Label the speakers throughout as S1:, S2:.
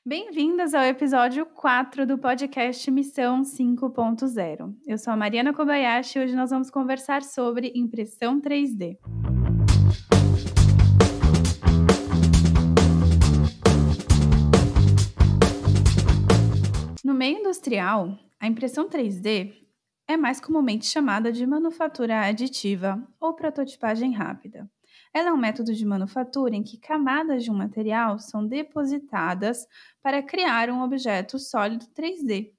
S1: Bem-vindas ao episódio 4 do podcast Missão 5.0. Eu sou a Mariana Kobayashi e hoje nós vamos conversar sobre impressão 3D. No meio industrial, a impressão 3D é mais comumente chamada de manufatura aditiva ou prototipagem rápida. Ela é um método de manufatura em que camadas de um material são depositadas para criar um objeto sólido 3D.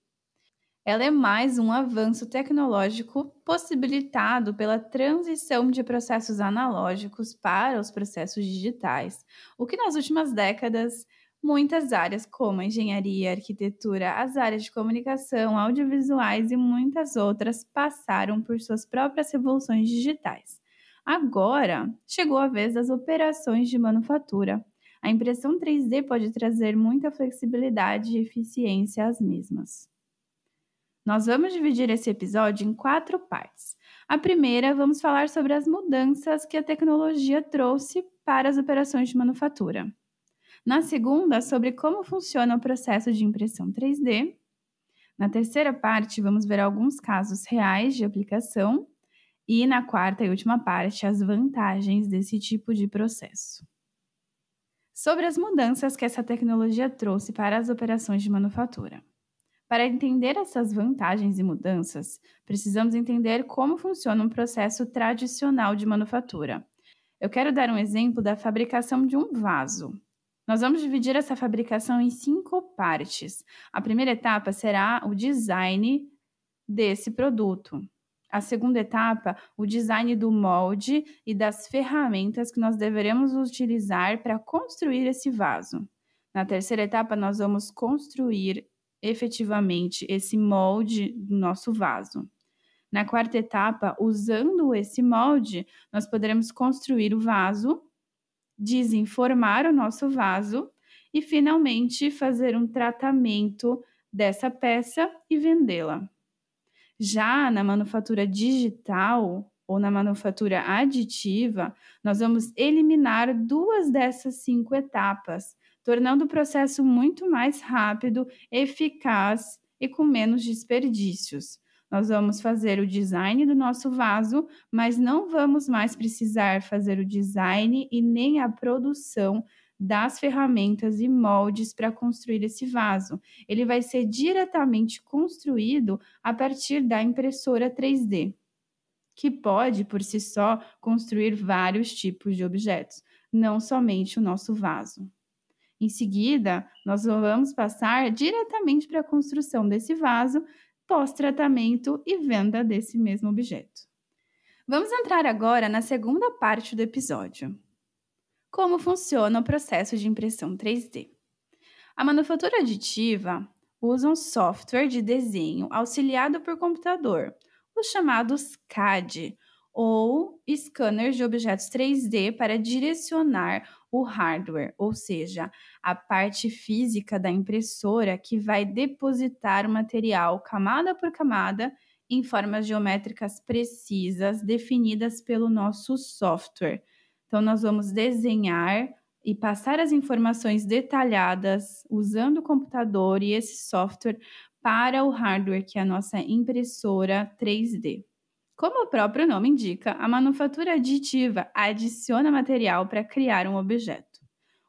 S1: Ela é mais um avanço tecnológico possibilitado pela transição de processos analógicos para os processos digitais, o que nas últimas décadas muitas áreas como a engenharia, a arquitetura, as áreas de comunicação, audiovisuais e muitas outras passaram por suas próprias revoluções digitais. Agora chegou a vez das operações de manufatura. A impressão 3D pode trazer muita flexibilidade e eficiência às mesmas. Nós vamos dividir esse episódio em 4 partes. A primeira, vamos falar sobre as mudanças que a tecnologia trouxe para as operações de manufatura. Na segunda, sobre como funciona o processo de impressão 3D. Na terceira parte, vamos ver alguns casos reais de aplicação. E na quarta e última parte, as vantagens desse tipo de processo. Sobre as mudanças que essa tecnologia trouxe para as operações de manufatura. Para entender essas vantagens e mudanças, precisamos entender como funciona um processo tradicional de manufatura. Eu quero dar um exemplo da fabricação de um vaso. Nós vamos dividir essa fabricação em 5 partes. A primeira etapa será o design desse produto. A segunda etapa, o design do molde e das ferramentas que nós deveremos utilizar para construir esse vaso. Na terceira etapa, nós vamos construir efetivamente esse molde do nosso vaso. Na quarta etapa, usando esse molde, nós poderemos construir o vaso, desenformar o nosso vaso e finalmente fazer um tratamento dessa peça e vendê-la. Já na manufatura digital ou na manufatura aditiva, nós vamos eliminar 2 dessas 5 etapas, tornando o processo muito mais rápido, eficaz e com menos desperdícios. Nós vamos fazer o design do nosso vaso, mas não vamos mais precisar fazer o design e nem a produção das ferramentas e moldes para construir esse vaso. Ele vai ser diretamente construído a partir da impressora 3D, que pode, por si só, construir vários tipos de objetos, não somente o nosso vaso. Em seguida, nós vamos passar diretamente para a construção desse vaso, pós-tratamento e venda desse mesmo objeto. Vamos entrar agora na segunda parte do episódio. Como funciona o processo de impressão 3D? A manufatura aditiva usa um software de desenho auxiliado por computador, os chamados CAD, ou scanners de objetos 3D para direcionar o hardware, ou seja, a parte física da impressora que vai depositar o material camada por camada em formas geométricas precisas definidas pelo nosso software. Então, nós vamos desenhar e passar as informações detalhadas usando o computador e esse software para o hardware, que é a nossa impressora 3D. Como o próprio nome indica, a manufatura aditiva adiciona material para criar um objeto.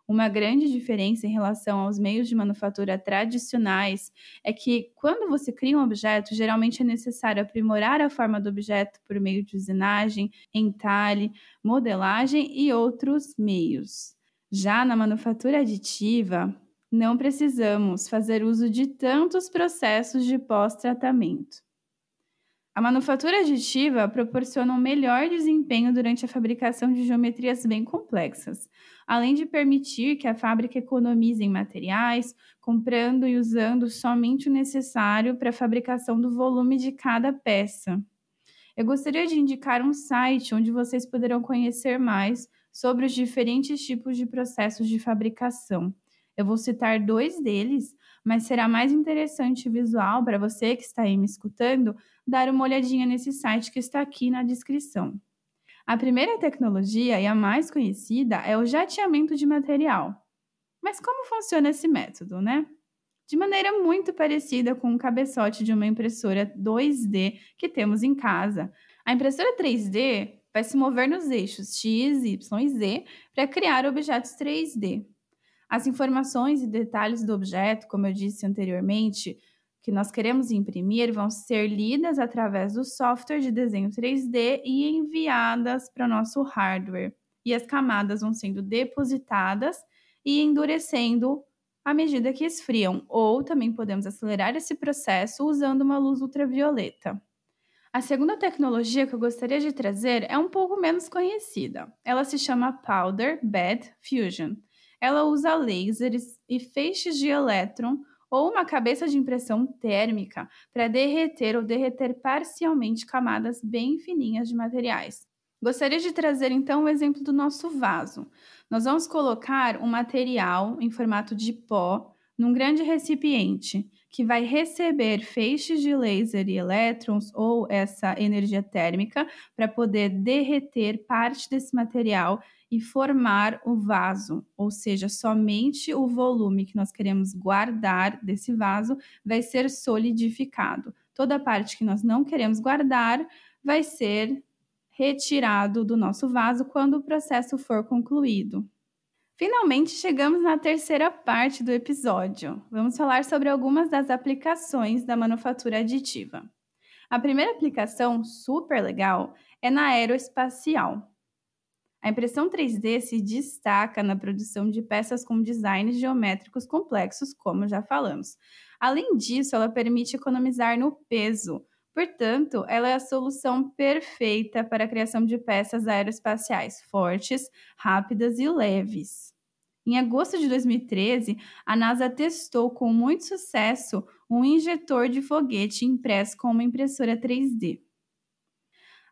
S1: Uma grande diferença em relação aos meios de manufatura tradicionais é que, quando você cria um objeto, geralmente é necessário aprimorar a forma do objeto por meio de usinagem, entalhe, modelagem e outros meios. Já na manufatura aditiva, não precisamos fazer uso de tantos processos de pós-tratamento. A manufatura aditiva proporciona um melhor desempenho durante a fabricação de geometrias bem complexas, além de permitir que a fábrica economize em materiais, comprando e usando somente o necessário para a fabricação do volume de cada peça. Eu gostaria de indicar um site onde vocês poderão conhecer mais sobre os diferentes tipos de processos de fabricação. Eu vou citar 2 deles, mas será mais interessante e visual para você que está aí me escutando dar uma olhadinha nesse site que está aqui na descrição. A primeira tecnologia e a mais conhecida é o jateamento de material. Mas como funciona esse método, né? De maneira muito parecida com o cabeçote de uma impressora 2D que temos em casa. A impressora 3D vai se mover nos eixos X, Y e Z para criar objetos 3D. As informações e detalhes do objeto, como eu disse anteriormente, que nós queremos imprimir, vão ser lidas através do software de desenho 3D e enviadas para o nosso hardware. E as camadas vão sendo depositadas e endurecendo à medida que esfriam, ou também podemos acelerar esse processo usando uma luz ultravioleta. A segunda tecnologia que eu gostaria de trazer é um pouco menos conhecida. Ela se chama Powder Bed Fusion. Ela usa lasers e feixes de elétron ou uma cabeça de impressão térmica para derreter ou derreter parcialmente camadas bem fininhas de materiais. Gostaria de trazer então o exemplo do nosso vaso. Nós vamos colocar um material em formato de pó num grande recipiente que vai receber feixes de laser e elétrons ou essa energia térmica para poder derreter parte desse material e formar o vaso, ou seja, somente o volume que nós queremos guardar desse vaso vai ser solidificado. Toda a parte que nós não queremos guardar vai ser retirado do nosso vaso quando o processo for concluído. Finalmente chegamos na terceira parte do episódio. Vamos falar sobre algumas das aplicações da manufatura aditiva. A primeira aplicação, super legal, é na aeroespacial. A impressão 3D se destaca na produção de peças com designs geométricos complexos, como já falamos. Além disso, ela permite economizar no peso. Portanto, ela é a solução perfeita para a criação de peças aeroespaciais fortes, rápidas e leves. Em agosto de 2013, a NASA testou com muito sucesso um injetor de foguete impresso com uma impressora 3D.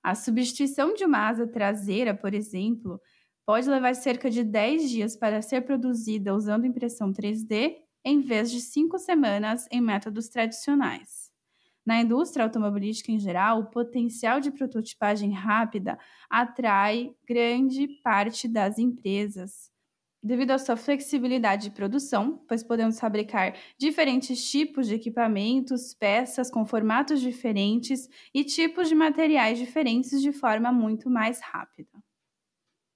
S1: A substituição de uma asa traseira, por exemplo, pode levar cerca de 10 dias para ser produzida usando impressão 3D, em vez de 5 semanas em métodos tradicionais. Na indústria automobilística em geral, o potencial de prototipagem rápida atrai grande parte das empresas, devido à sua flexibilidade de produção, pois podemos fabricar diferentes tipos de equipamentos, peças com formatos diferentes e tipos de materiais diferentes de forma muito mais rápida.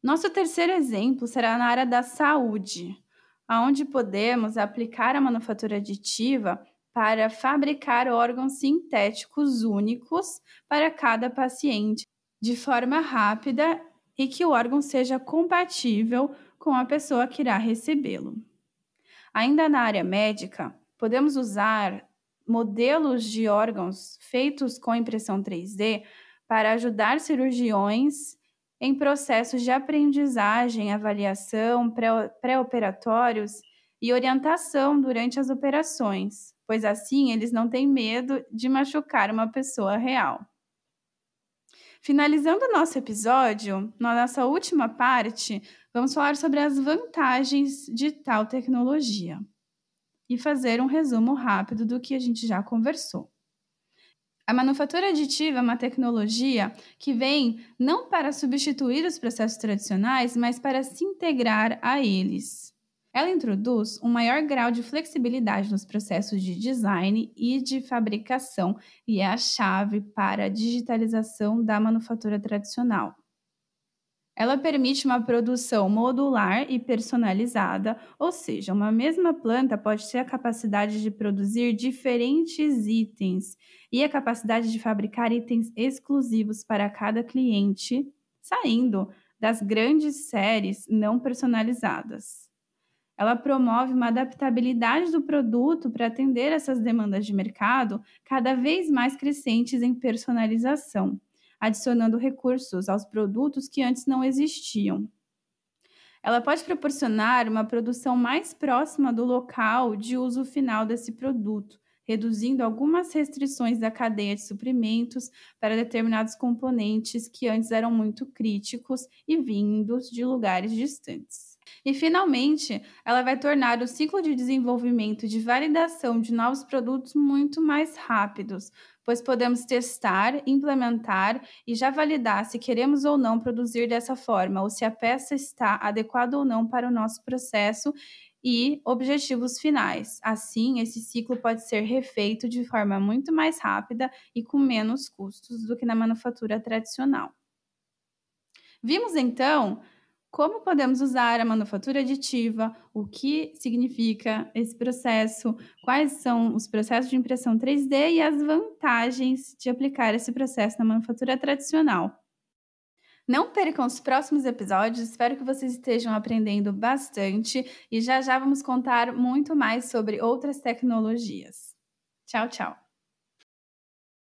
S1: Nosso terceiro exemplo será na área da saúde, onde podemos aplicar a manufatura aditiva para fabricar órgãos sintéticos únicos para cada paciente, de forma rápida e que o órgão seja compatível com a pessoa que irá recebê-lo. Ainda na área médica, podemos usar modelos de órgãos feitos com impressão 3D para ajudar cirurgiões em processos de aprendizagem, avaliação, pré-operatórios e orientação durante as operações, pois assim eles não têm medo de machucar uma pessoa real. Finalizando o nosso episódio, na nossa última parte, vamos falar sobre as vantagens de tal tecnologia e fazer um resumo rápido do que a gente já conversou. A manufatura aditiva é uma tecnologia que vem não para substituir os processos tradicionais, mas para se integrar a eles. Ela introduz um maior grau de flexibilidade nos processos de design e de fabricação e é a chave para a digitalização da manufatura tradicional. Ela permite uma produção modular e personalizada, ou seja, uma mesma planta pode ter a capacidade de produzir diferentes itens e a capacidade de fabricar itens exclusivos para cada cliente, saindo das grandes séries não personalizadas. Ela promove uma adaptabilidade do produto para atender essas demandas de mercado cada vez mais crescentes em personalização, adicionando recursos aos produtos que antes não existiam. Ela pode proporcionar uma produção mais próxima do local de uso final desse produto, reduzindo algumas restrições da cadeia de suprimentos para determinados componentes que antes eram muito críticos e vindos de lugares distantes. E, finalmente, ela vai tornar o ciclo de desenvolvimento e de validação de novos produtos muito mais rápidos, pois podemos testar, implementar e já validar se queremos ou não produzir dessa forma, ou se a peça está adequada ou não para o nosso processo e objetivos finais. Assim, esse ciclo pode ser refeito de forma muito mais rápida e com menos custos do que na manufatura tradicional. Vimos então como podemos usar a manufatura aditiva, o que significa esse processo, quais são os processos de impressão 3D e as vantagens de aplicar esse processo na manufatura tradicional. Não percam os próximos episódios, espero que vocês estejam aprendendo bastante e já já vamos contar muito mais sobre outras tecnologias. Tchau, tchau!